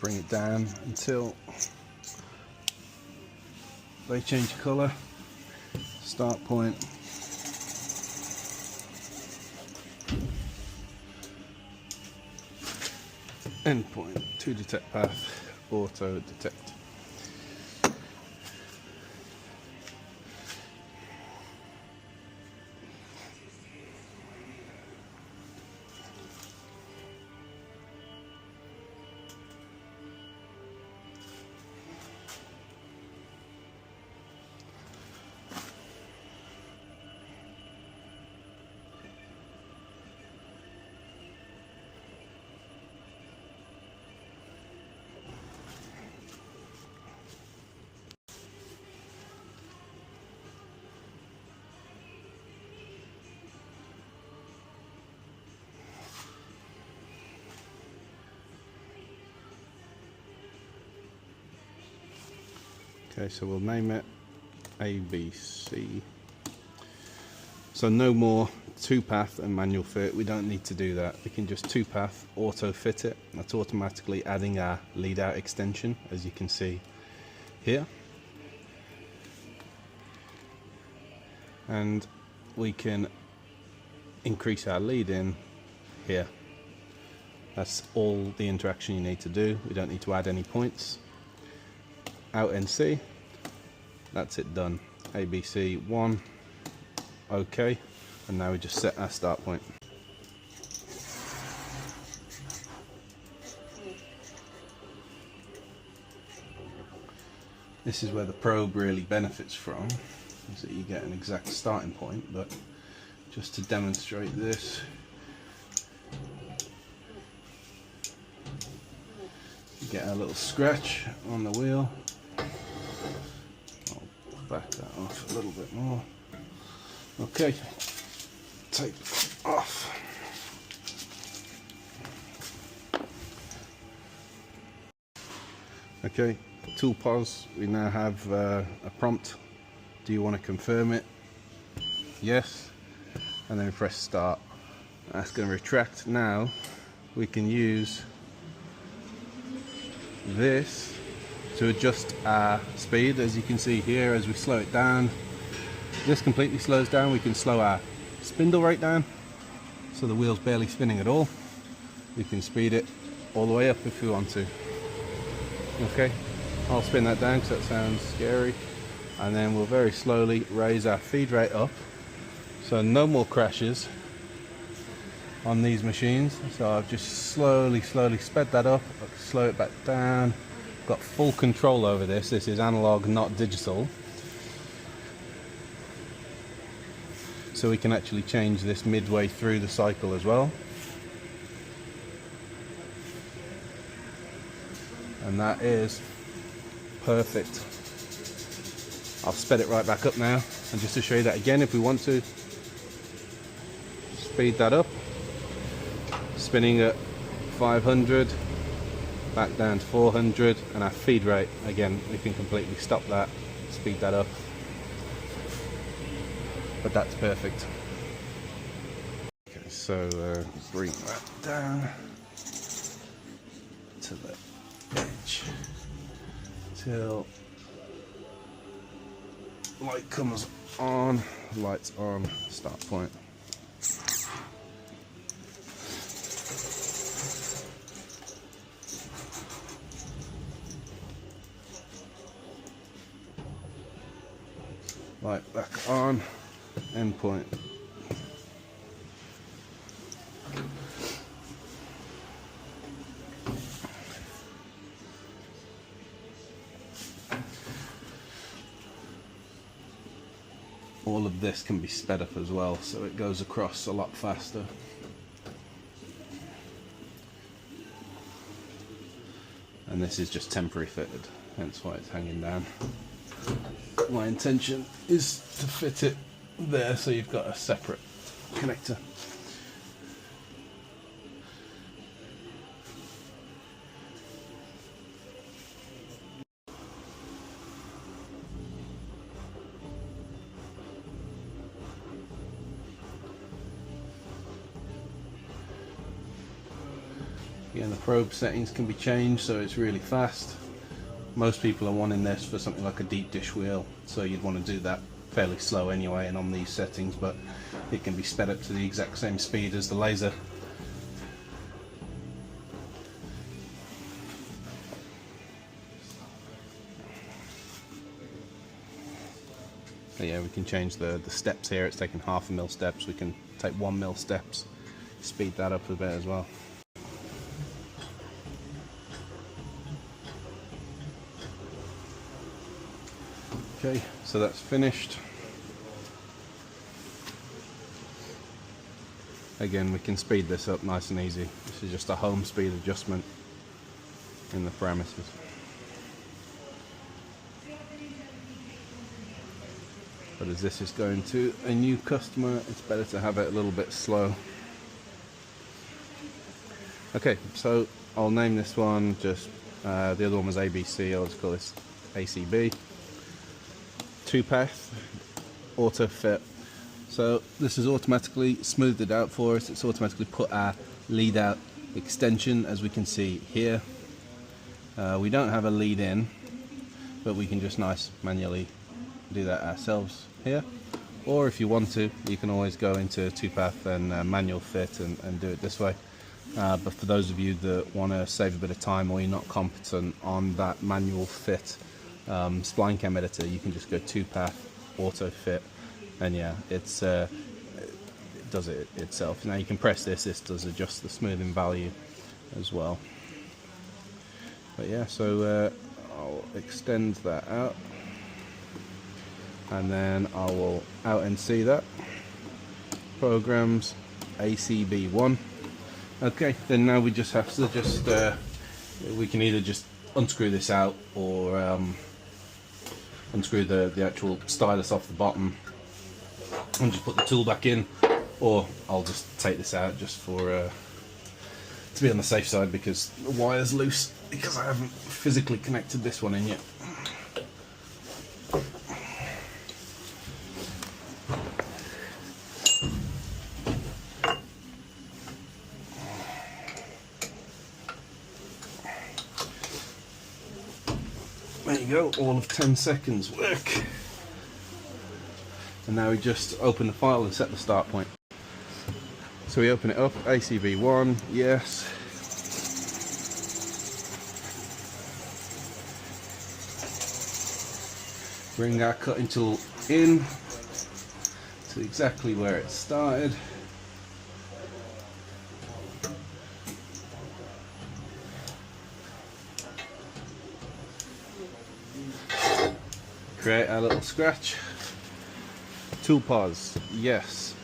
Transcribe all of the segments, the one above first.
bring it down until they change colour. Start point. End point. To detect path. Auto detect. Okay, so we'll name it ABC. So no more 2-path and manual fit. We don't need to do that. We can just 2-path auto fit it. That's automatically adding our lead out extension, as you can see here. And we can increase our lead in here. That's all the interaction you need to do. We don't need to add any points. Out NC, that's it done. ABC 1, OK, and now we just set our start point. This is where the probe really benefits from, is that you get an exact starting point, but just to demonstrate this, you get a little scratch on the wheel. Back that off a little bit more. Okay, tape off. Okay, tool pause. We now have a prompt. Do you want to confirm it? Yes. And then press start. That's going to retract. Now we can use this to adjust our speed. As you can see here, as we slow it down, this completely slows down. We can slow our spindle rate down so the wheel's barely spinning at all. We can speed it all the way up if we want to. Okay, I'll spin that down because that sounds scary, and then we'll very slowly raise our feed rate up so no more crashes on these machines. So I've just slowly sped that up, slow it back down. Got full control over this. This is analog, not digital. So we can actually change this midway through the cycle as well. And that is perfect. I'll sped it right back up now. And just to show you that again, if we want to speed that up, spinning at 500, back down to 400, and our feed rate, again, we can completely stop that, speed that up, but that's perfect. Okay, so bring that down to the edge till light comes on, lights on, start point. Light back on, end point. All of this can be sped up as well, so it goes across a lot faster. And this is just temporary fitted, hence why it's hanging down. My intention is to fit it there so you've got a separate connector. Again, the probe settings can be changed so it's really fast. Most people are wanting this for something like a deep dish wheel, so you'd want to do that fairly slow anyway and on these settings, but it can be sped up to the exact same speed as the laser. So yeah, we can change the steps here. It's taking 1/2 mil steps. We can take 1 mil steps, speed that up a bit as well. Okay, so that's finished. Again, we can speed this up nice and easy. This is just a home speed adjustment in the parameters. But as this is going to a new customer, it's better to have it a little bit slow. Okay, so I'll name this one just, the other one was ABC, I'll just call this ACB. 2-path, auto fit. So this has automatically smoothed it out for us. It's automatically put our lead out extension, as we can see here. We don't have a lead in, but we can just manually do that ourselves here. Or if you want to, you can always go into 2-path and manual fit and do it this way. But for those of you that want to save a bit of time, or you're not competent on that manual fit spline cam editor, you can just go 2-path auto fit, and yeah, it does it itself. Now you can press this does adjust the smoothing value as well. But yeah, so I'll extend that out, and then I will out and see that programs ACB1. Okay, then now we just have to we can either just unscrew this out, or unscrew the actual stylus off the bottom and just put the tool back in, or I'll just take this out just for to be on the safe side, because the wire's loose, because I haven't physically connected this one in yet. There you go, all of 10 seconds work. And now we just open the file and set the start point. So we open it up, ACB1, yes. Bring our cutting tool in to exactly where it started. Create our little scratch. Tool pause, yes.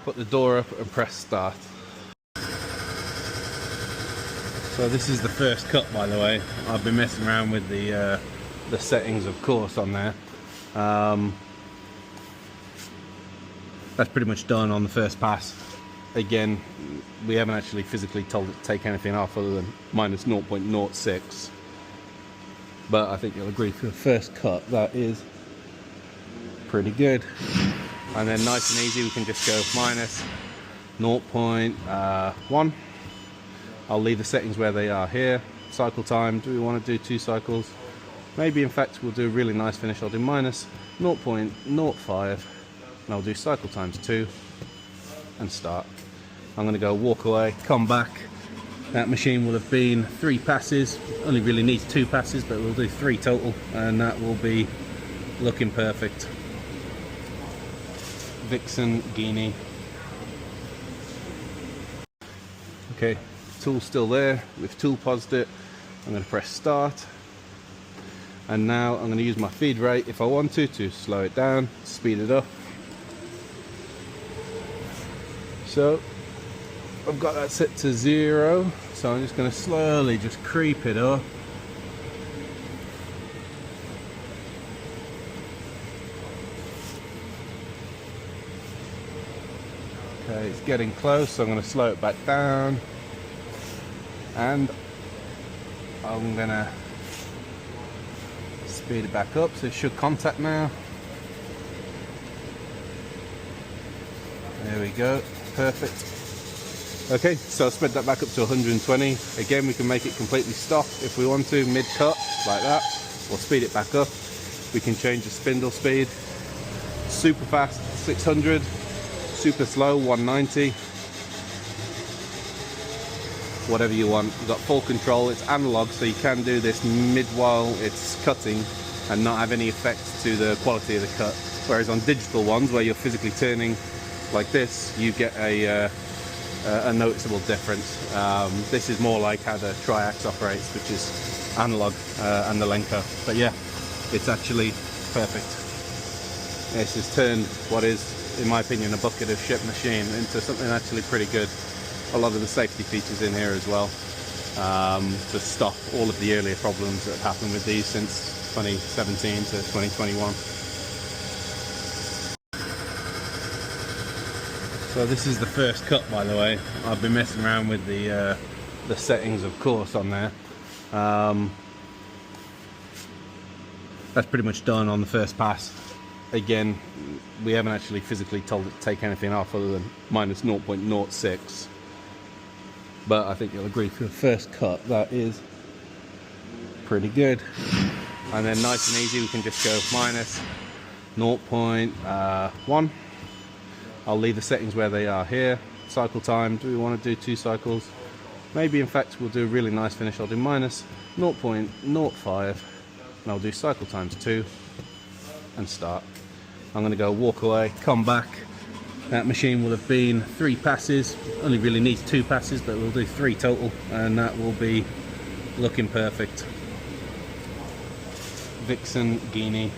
Put the door up and press start. So this is the first cut, by the way. I've been messing around with the settings, of course, on there. That's pretty much done on the first pass. Again, we haven't actually physically told it to take anything off other than minus 0.06. But I think you'll agree, for the first cut, that is pretty good. And then nice and easy, we can just go minus 0.1. I'll leave the settings where they are here. Cycle time, do we want to do 2 cycles? Maybe, in fact, we'll do a really nice finish. I'll do minus 0.05, and I'll do cycle times 2 and start. I'm going to go walk away, come back. That machine will have been 3 passes. Only really needs 2 passes, but we'll do 3 total, and that will be looking perfect. Vixen Guinea. Okay, tool's still there. We've tool paused it. I'm going to press start, and now I'm going to use my feed rate if I want to slow it down, speed it up. So I've got that set to 0, so I'm just going to slowly just creep it up. Okay, it's getting close, so I'm going to slow it back down, and I'm going to speed it back up, so it should contact now. There we go, perfect. Okay, so I'll sped that back up to 120. Again, we can make it completely stop if we want to, mid-cut, like that. Or speed it back up. We can change the spindle speed. Super fast, 600. Super slow, 190. Whatever you want. You've got full control. It's analog, so you can do this mid while it's cutting and not have any effect to the quality of the cut. Whereas on digital ones, where you're physically turning like this, you get a noticeable difference. This is more like how the Triax operates, which is analog and the Lenco. But yeah, it's actually perfect. This has turned what is, in my opinion, a bucket of shit machine into something actually pretty good. A lot of the safety features in here as well, to stop all of the earlier problems that have happened with these since 2017 to 2021. So this is the first cut, by the way. I've been messing around with the settings, of course, on there. That's pretty much done on the first pass. Again, we haven't actually physically told it to take anything off other than minus 0.06. But I think you'll agree for the first cut, that is pretty good. And then nice and easy, we can just go minus 0.1. I'll leave the settings where they are here. Cycle time, do we want to do 2 cycles? Maybe, in fact, we'll do a really nice finish. I'll do minus 0.05, and I'll do cycle times 2, and start. I'm going to go walk away, come back. That machine will have been 3 passes. Only really needs 2 passes, but we'll do 3 total, and that will be looking perfect. Vixen Guinea.